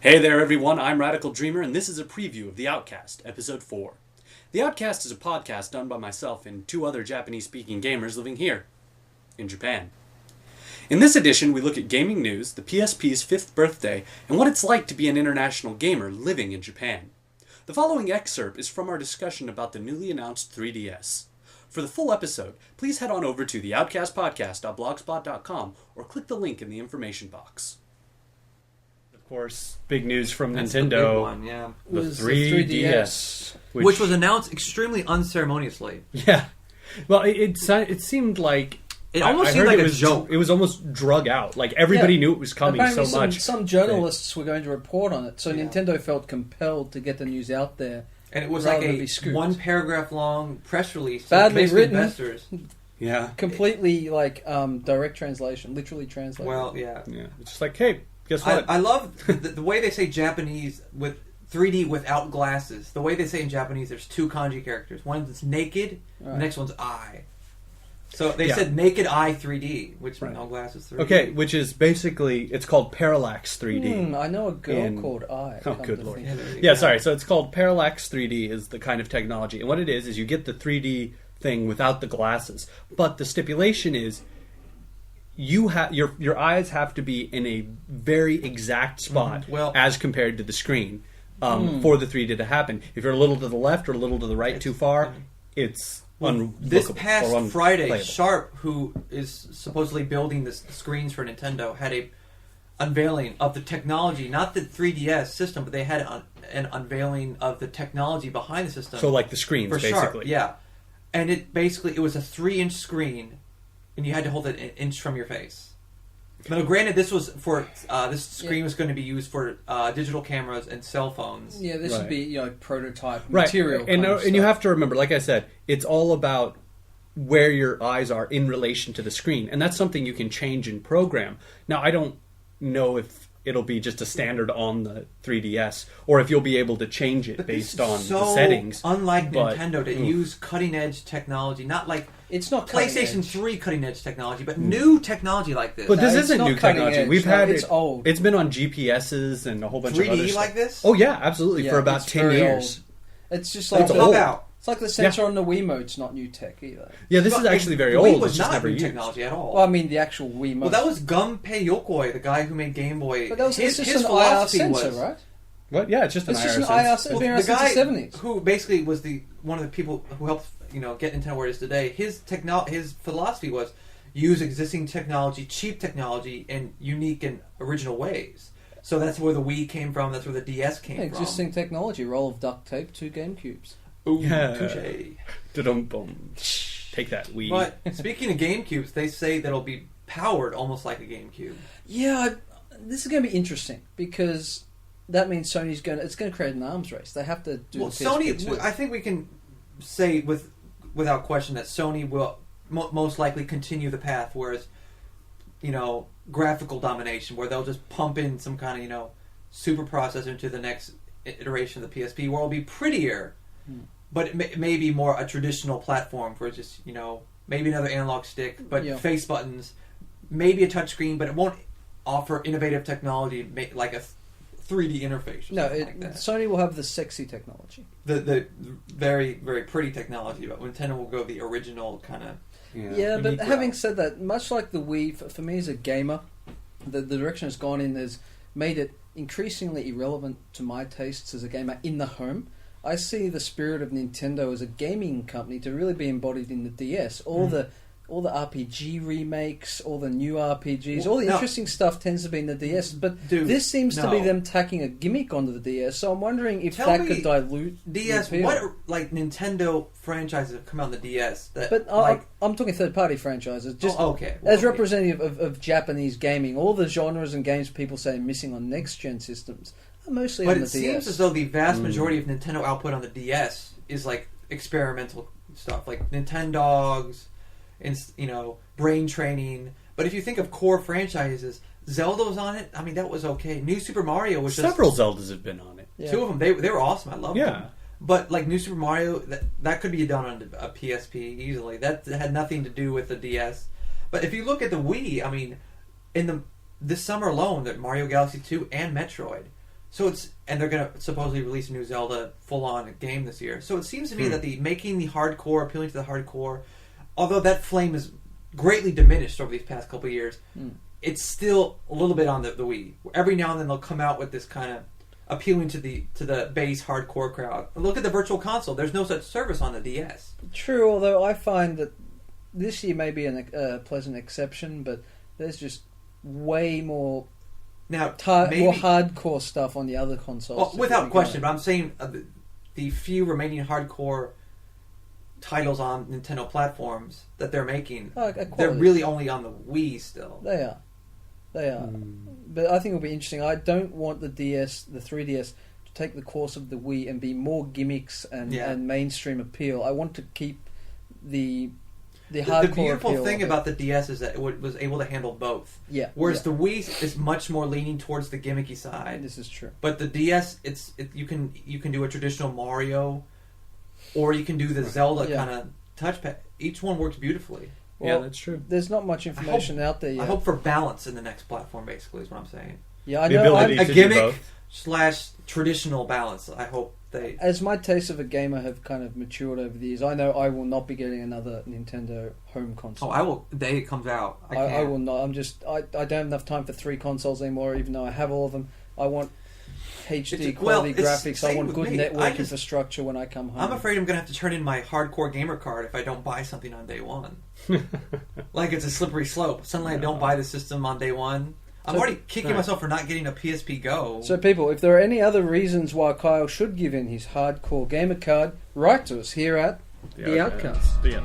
Hey there everyone, I'm Radical Dreamer and this is a preview of The Outcast, Episode 4. The Outcast is a podcast done by myself and two other Japanese-speaking gamers living here, in Japan. In this edition, we look at gaming news, the PSP's 5th birthday, and what it's like to be an international gamer living in Japan. The following excerpt is from our discussion about the newly announced 3DS. For the full episode, please head on over to theoutcastpodcast.blogspot.com or click the link in the information box. Of course, big news from That's Nintendo. The big one, yeah. The 3DS. Which was announced extremely unceremoniously. Yeah. Well, it seemed like... It almost seemed like a joke. It was almost drug out. Like, everybody knew it was coming so much. Some journalists were going to report on it, so Nintendo felt compelled to get the news out there. And it was like a one-paragraph long press release. Badly written. Investors. Yeah. Completely, direct translation. Literally translated. Well, yeah. It's just like, hey... Guess what? I love the way they say Japanese with 3D without glasses. The way they say in Japanese, there's two kanji characters. One is naked, the next one's eye. So they said naked eye 3D, which no glasses 3D. Okay, which is basically, it's called Parallax 3D. I know a girl called Eye. Oh, good lord. Yeah, sorry. So it's called Parallax 3D is the kind of technology. And what it is you get the 3D thing without the glasses. But the stipulation is, you have your eyes have to be in a very exact spot as compared to the screen for the 3D to happen. If you're a little to the left or a little to the right too far, it's this past Friday, Sharp, who is supposedly building the screens for Nintendo, had a unveiling of the technology, not the 3DS system, but they had an unveiling of the technology behind the system. So like the screens, for basically. Sharp, yeah. And it was a 3-inch screen. And you had to hold it an inch from your face. Now, granted, this was for this screen was going to be used for digital cameras and cell phones. Yeah, this would be prototype material. And you have to remember, like I said, it's all about where your eyes are in relation to the screen, and that's something you can change and program. Now, I don't know if it'll be just a standard on the 3DS, or if you'll be able to change it based on the settings. Unlike Nintendo to use cutting edge technology, not like it's not PlayStation 3 cutting edge technology, but new technology like this. But this isn't new technology. Edge. We've had it's old. It's been on GPSs and a whole bunch of other 3D stuff. like this? Oh yeah, absolutely. For about 10 years. Old. It's just like it's like the sensor on the Wiimote's not new tech either. Yeah, this is actually very old. The Wii was it's just not never new used. technology at all. Well, I mean the actual Wiimote. Well, that was Gunpei Yokoi, the guy who made Game Boy. But that was his philosophy IR sensor, right? What? Yeah, it's just an IR sensor. The guy who basically was one of the people who helped get Nintendo where it is today. His philosophy was use existing technology, cheap technology, in unique and original ways. So that's where the Wii came from. That's where the DS came from. Existing technology, roll of duct tape, 2 GameCubes. Ooh, touche. Da-dum-bum. Take that, Wii. But speaking of GameCubes, they say that it'll be powered almost like a GameCube. Yeah, this is going to be interesting because that means Sony's it's going to create an arms race. They have to do the PSP Sony, I think we can say without question that Sony will most likely continue the path, whereas graphical domination, where they'll just pump in some kind of super processor into the next iteration of the PSP, where it'll be prettier, but it may be more a traditional platform for just maybe another analog stick, but face buttons, maybe a touchscreen, but it won't offer innovative technology like a 3D interface. No, like that. Sony will have the sexy technology, the very, very pretty technology, but Nintendo will go the original kind of. Yeah, but having said that, much like the Wii, for me as a gamer, the direction it's gone in has made it increasingly irrelevant to my tastes as a gamer in the home. I see the spirit of Nintendo as a gaming company to really be embodied in the DS. All the RPG remakes, all the new RPGs, all the interesting stuff tends to be in the DS. But this seems to be them tacking a gimmick onto the DS. So I'm wondering if that could dilute DS. the appeal. What Nintendo franchises have come out on the DS? I'm talking third-party franchises. Just okay. As representative of Japanese gaming, all the genres and games people say are missing on next-gen systems are mostly on the DS. But it seems as though the vast majority of Nintendo output on the DS is like experimental stuff, like Nintendogs. And brain training. But if you think of core franchises, Zelda was on it. I mean, that was okay. New Super Mario was several Zeldas have been on it. Yeah. 2 of them, they were awesome. I loved them. But like New Super Mario, that could be done on a PSP easily. That had nothing to do with the DS. But if you look at the Wii, I mean, in this summer alone, that Mario Galaxy 2 and Metroid. and they're going to supposedly release a new Zelda full-on game this year. So it seems to me that making the hardcore, appealing to the hardcore, although that flame is greatly diminished over these past couple of years, it's still a little bit on the Wii. Every now and then they'll come out with this kind of appealing to the base hardcore crowd. Look at the Virtual Console. There's no such service on the DS. True, although I find that this year may be a pleasant exception, but there's just way more now more hardcore stuff on the other consoles. Well, without question, but I'm saying the few remaining hardcore titles on Nintendo platforms that they're making, they're really only on the Wii still. They are. But I think it'll be interesting. I don't want the 3DS, to take the course of the Wii and be more gimmicks and mainstream appeal. I want to keep the hardcore. The beautiful thing about the DS is that it was able to handle both. Yeah. Whereas the Wii is much more leaning towards the gimmicky side. This is true. But the DS, you can do a traditional Mario, or you can do the Zelda kind of touchpad. Each one works beautifully. Well, that's true. There's not much information out there yet. I hope for balance in the next platform, basically, is what I'm saying. Yeah, I know. A gimmick / traditional balance. I hope they... As my tastes of a gamer have kind of matured over the years, I know I will not be getting another Nintendo home console. Oh, I will. The day it comes out. I will not. I don't have enough time for 3 consoles anymore, even though I have all of them. I want HD quality graphics. I want good network infrastructure when I come home. I'm afraid I'm going to have to turn in my hardcore gamer card if I don't buy something on day one. Like it's a slippery slope. Suddenly I don't buy the system on day one. I'm already kicking myself for not getting a PSP Go. So people, if there are any other reasons why Kyle should give in his hardcore gamer card, write to us here at The Outcast. Yeah.